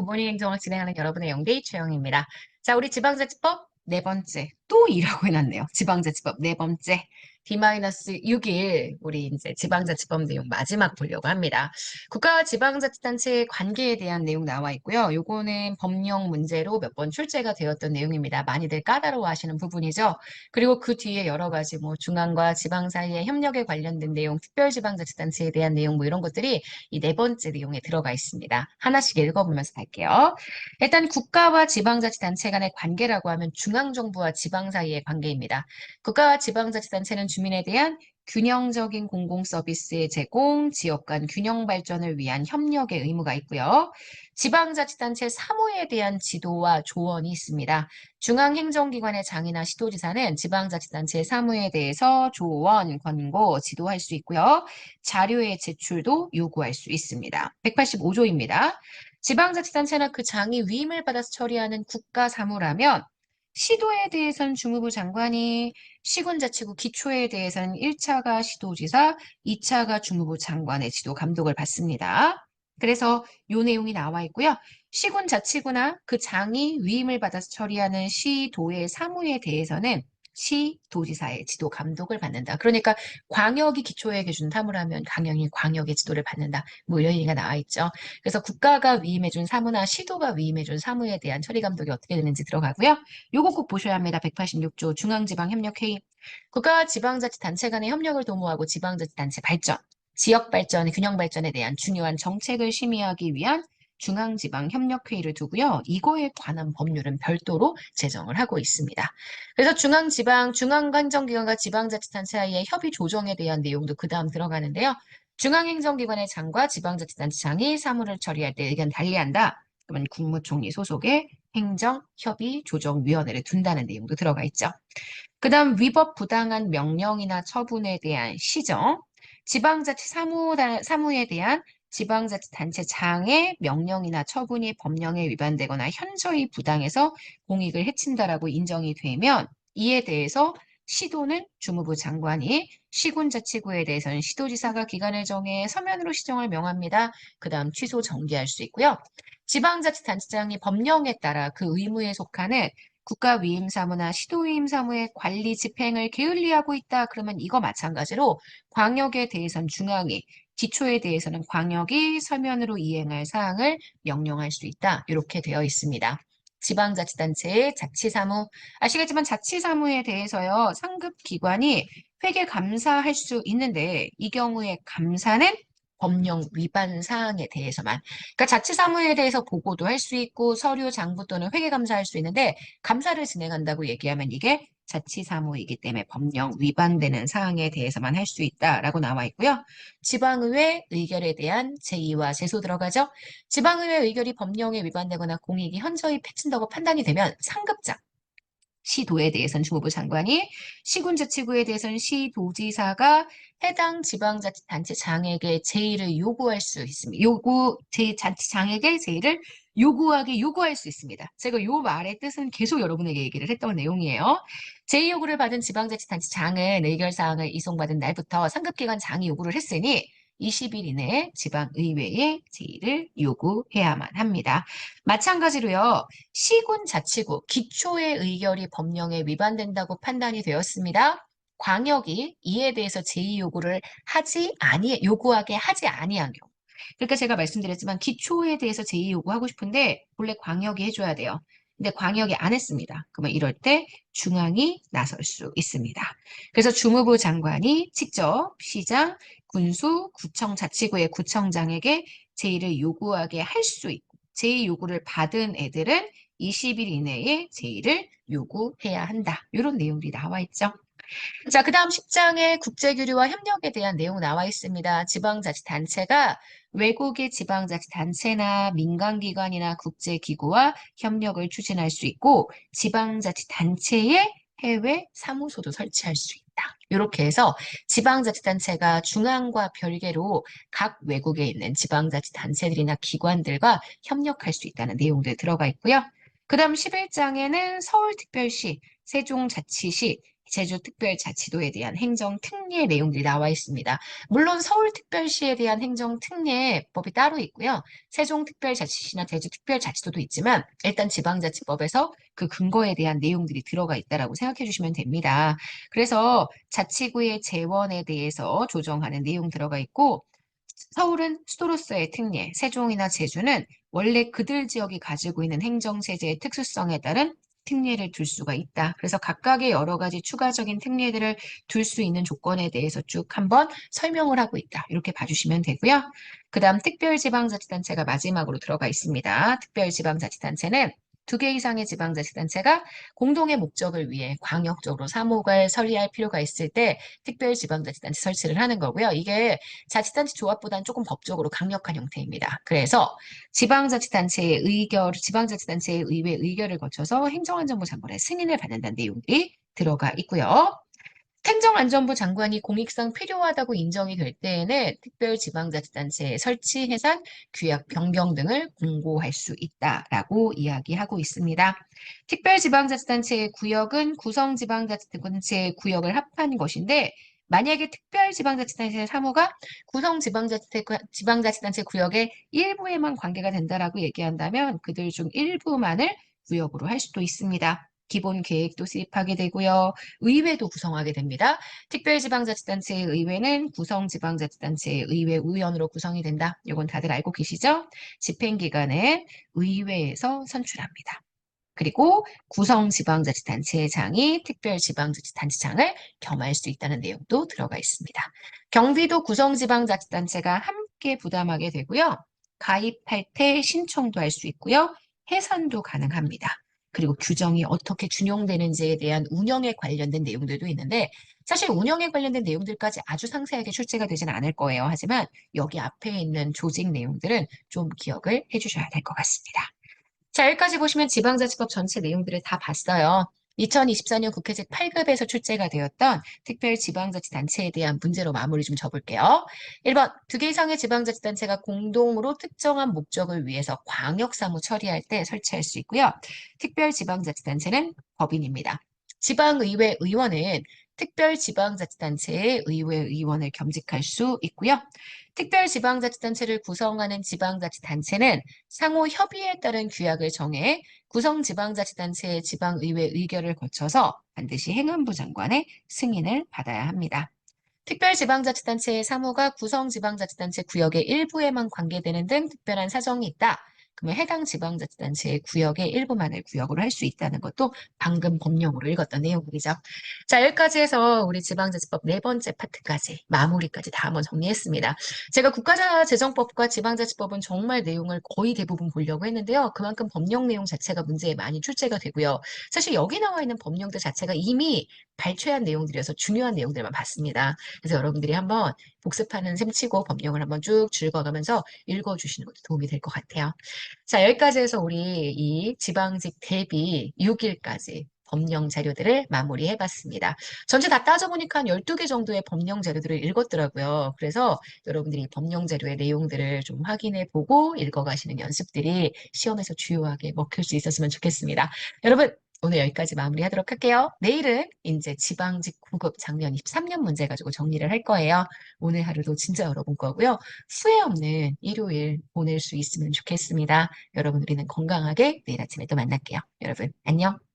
원본인 행정을 진행하는 여러분의 영대이 최영입니다. 자, 우리 지방자치법 네 번째. 또 이라고 해놨네요. 지방자치법 네 번째. D-6일 우리 이제 지방자치법 내용 마지막 보려고 합니다. 국가와 지방자치단체의 관계에 대한 내용 나와 있고요. 요거는 법령 문제로 몇 번 출제가 되었던 내용입니다. 많이들 까다로워하시는 부분이죠. 그리고 그 뒤에 여러 가지 뭐 중앙과 지방 사이의 협력에 관련된 내용, 특별지방자치단체에 대한 내용 뭐 이런 것들이 이 네 번째 내용에 들어가 있습니다. 하나씩 읽어보면서 갈게요. 일단 국가와 지방자치단체 간의 관계라고 하면 중앙정부와 지방 사이의 관계입니다. 국가와 지방자치단체는 주민에 대한 균형적인 공공서비스의 제공, 지역 간 균형 발전을 위한 협력의 의무가 있고요. 지방자치단체 사무에 대한 지도와 조언이 있습니다. 중앙행정기관의 장이나 시도지사는 지방자치단체 사무에 대해서 조언, 권고, 지도할 수 있고요. 자료의 제출도 요구할 수 있습니다. 185조입니다. 지방자치단체나 그 장이 위임을 받아서 처리하는 국가사무라면 시도에 대해서는 주무부 장관이, 시군자치구 기초에 대해서는 1차가 시도지사, 2차가 주무부 장관의 지도 감독을 받습니다. 그래서 요 내용이 나와 있고요. 시군자치구나 그 장이 위임을 받아서 처리하는 시도의 사무에 대해서는 시도지사의 지도 감독을 받는다. 그러니까 광역이 기초에 계준 사무라면 당연히 광역의 지도를 받는다. 뭐 이런 얘기가 나와 있죠. 그래서 국가가 위임해준 사무나 시도가 위임해준 사무에 대한 처리 감독이 어떻게 되는지 들어가고요. 요거 꼭 보셔야 합니다. 186조 중앙지방협력회의. 국가와 지방자치단체 간의 협력을 도모하고 지방자치단체 발전, 지역 발전, 균형 발전에 대한 중요한 정책을 심의하기 위한 중앙지방협력회의를 두고요. 이거에 관한 법률은 별도로 제정을 하고 있습니다. 그래서 중앙행정기관과 지방자치단체 사이의 협의 조정에 대한 내용도 그 다음 들어가는데요. 중앙행정기관의 장과 지방자치단체장이 사무를 처리할 때 의견 달리한다. 그러면 국무총리 소속의 행정협의조정위원회를 둔다는 내용도 들어가 있죠. 그 다음 위법 부당한 명령이나 처분에 대한 시정, 지방자치 사무에 대한 지방자치단체장의 명령이나 처분이 법령에 위반되거나 현저히 부당해서 공익을 해친다라고 인정이 되면 이에 대해서 시도는 주무부 장관이, 시군자치구에 대해서는 시도지사가 기간을 정해 서면으로 시정을 명합니다. 그 다음 취소 정지할 수 있고요. 지방자치단체장이 법령에 따라 그 의무에 속하는 국가위임사무나 시도위임사무의 관리 집행을 게을리하고 있다. 그러면 이거 마찬가지로 광역에 대해서는 중앙이, 기초에 대해서는 광역이 서면으로 이행할 사항을 명령할 수 있다. 이렇게 되어 있습니다. 지방자치단체의 자치사무. 아시겠지만 자치사무에 대해서요. 상급 기관이 회계 감사할 수 있는데 이 경우에 감사는 법령 위반 사항에 대해서만. 그러니까 자치사무에 대해서 보고도 할 수 있고 서류 장부 또는 회계 감사할 수 있는데 감사를 진행한다고 얘기하면 이게 자치사무이기 때문에 법령 위반되는 사항에 대해서만 할 수 있다라고 나와 있고요. 지방의회 의결에 대한 제의와 제소 들어가죠. 지방의회 의결이 법령에 위반되거나 공익이 현저히 패친다고 판단이 되면 상급장, 시도에 대해서는 주무부 장관이, 시군자치구에 대해서는 시도지사가 해당 지방자치단체장에게 제의를 요구할 수 있습니다. 자치장에게 제의를 요구할 수 있습니다. 제가 요 말의 뜻은 계속 여러분에게 얘기를 했던 내용이에요. 제의 요구를 받은 지방자치단체장은 의결사항을 이송받은 날부터 상급기관 장이 요구를 했으니 20일 이내에 지방의회에 제의를 요구해야만 합니다. 마찬가지로요. 시군 자치구 기초의 의결이 법령에 위반된다고 판단이 되었습니다. 광역이 이에 대해서 제의 요구를 요구하게 하지 아니한 경우. 그러니까 제가 말씀드렸지만 기초에 대해서 제의 요구하고 싶은데 본래 광역이 해줘야 돼요. 근데 광역이 안 했습니다. 그러면 이럴 때 중앙이 나설 수 있습니다. 그래서 주무부 장관이 직접 시장, 군수, 구청 자치구의 구청장에게 제의를 요구하게 할 수 있고 제의 요구를 받은 애들은 20일 이내에 제의를 요구해야 한다. 이런 내용들이 나와 있죠. 자, 그 다음 10장에 국제교류와 협력에 대한 내용 나와 있습니다. 지방자치단체가 외국의 지방자치단체나 민간기관이나 국제기구와 협력을 추진할 수 있고 지방자치단체의 해외 사무소도 설치할 수 있다. 이렇게 해서 지방자치단체가 중앙과 별개로 각 외국에 있는 지방자치단체들이나 기관들과 협력할 수 있다는 내용들 들어가 있고요. 그 다음 11장에는 서울특별시, 세종자치시, 제주특별자치도에 대한 행정특례 내용들이 나와 있습니다. 물론 서울특별시에 대한 행정특례법이 따로 있고요. 세종특별자치시나 제주특별자치도도 있지만 일단 지방자치법에서 그 근거에 대한 내용들이 들어가 있다라고 생각해 주시면 됩니다. 그래서 자치구의 재원에 대해서 조정하는 내용 들어가 있고 서울은 수도로서의 특례, 세종이나 제주는 원래 그들 지역이 가지고 있는 행정체제의 특수성에 따른 특례를 둘 수가 있다. 그래서 각각의 여러 가지 추가적인 특례들을 둘 수 있는 조건에 대해서 쭉 한번 설명을 하고 있다. 이렇게 봐주시면 되고요. 그 다음 특별지방자치단체가 마지막으로 들어가 있습니다. 특별지방자치단체는 2개 이상의 지방자치단체가 공동의 목적을 위해 광역적으로 사무국을 설립할 필요가 있을 때 특별지방자치단체 설치를 하는 거고요. 이게 자치단체 조합보다는 조금 법적으로 강력한 형태입니다. 그래서 지방자치단체의 의회 의결을 거쳐서 행정안전부 장관의 승인을 받는다는 내용들이 들어가 있고요. 행정안전부 장관이 공익상 필요하다고 인정이 될 때에는 특별지방자치단체 설치, 해산, 규약 변경 등을 공고할 수 있다라고 이야기하고 있습니다. 특별지방자치단체의 구역은 구성지방자치단체의 구역을 합한 것인데 만약에 특별지방자치단체 사무가 구성지방자치단체 구역의 일부에만 관계가 된다라고 얘기한다면 그들 중 일부만을 구역으로 할 수도 있습니다. 기본 계획도 수립하게 되고요. 의회도 구성하게 됩니다. 특별지방자치단체의 의회는 구성지방자치단체의 의회 의원으로 구성이 된다. 이건 다들 알고 계시죠? 집행기관은 의회에서 선출합니다. 그리고 구성지방자치단체장이 특별지방자치단체장을 겸할 수 있다는 내용도 들어가 있습니다. 경비도 구성지방자치단체가 함께 부담하게 되고요. 가입할 때 신청도 할 수 있고요. 해산도 가능합니다. 그리고 규정이 어떻게 준용되는지에 대한 운영에 관련된 내용들도 있는데 사실 운영에 관련된 내용들까지 아주 상세하게 출제가 되지는 않을 거예요. 하지만 여기 앞에 있는 조직 내용들은 좀 기억을 해주셔야 될 것 같습니다. 자, 여기까지 보시면 지방자치법 전체 내용들을 다 봤어요. 2024년 국회 제8급에서 출제가 되었던 특별지방자치단체에 대한 문제로 마무리 좀 줘볼게요. 1번, 2개 이상의 지방자치단체가 공동으로 특정한 목적을 위해서 광역사무 처리할 때 설치할 수 있고요. 특별지방자치단체는 법인입니다. 지방의회 의원은 특별지방자치단체의 의회 의원을 겸직할 수 있고요. 특별지방자치단체를 구성하는 지방자치단체는 상호 협의에 따른 규약을 정해 구성지방자치단체의 지방의회 의결을 거쳐서 반드시 행안부 장관의 승인을 받아야 합니다. 특별지방자치단체의 사무가 구성지방자치단체 구역의 일부에만 관계되는 등 특별한 사정이 있다. 그러면 해당 지방자치단체의 구역의 일부만을 구역으로 할 수 있다는 것도 방금 법령으로 읽었던 내용이죠. 자, 여기까지 해서 우리 지방자치법 4번째 파트까지 마무리까지 다 한번 정리했습니다. 제가 국가재정법과 지방자치법은 정말 내용을 거의 대부분 보려고 했는데요. 그만큼 법령 내용 자체가 문제에 많이 출제가 되고요. 사실 여기 나와 있는 법령들 자체가 이미 발췌한 내용들이어서 중요한 내용들만 봤습니다. 그래서 여러분들이 한번 복습하는 셈 치고 법령을 한번 쭉 읽어가면서 읽어주시는 것도 도움이 될 것 같아요. 자, 여기까지 해서 우리 이 지방직 대비 6일까지 법령 자료들을 마무리해봤습니다. 전체 다 따져보니까 한 12개 정도의 법령 자료들을 읽었더라고요. 그래서 여러분들이 법령 자료의 내용들을 좀 확인해보고 읽어가시는 연습들이 시험에서 주요하게 먹힐 수 있었으면 좋겠습니다. 여러분, 오늘 여기까지 마무리하도록 할게요. 내일은 이제 지방직 9급 작년 23년 문제 가지고 정리를 할 거예요. 오늘 하루도 진짜 여러분 거고요. 후회 없는 일요일 보낼 수 있으면 좋겠습니다. 여러분, 우리는 건강하게 내일 아침에 또 만날게요. 여러분, 안녕.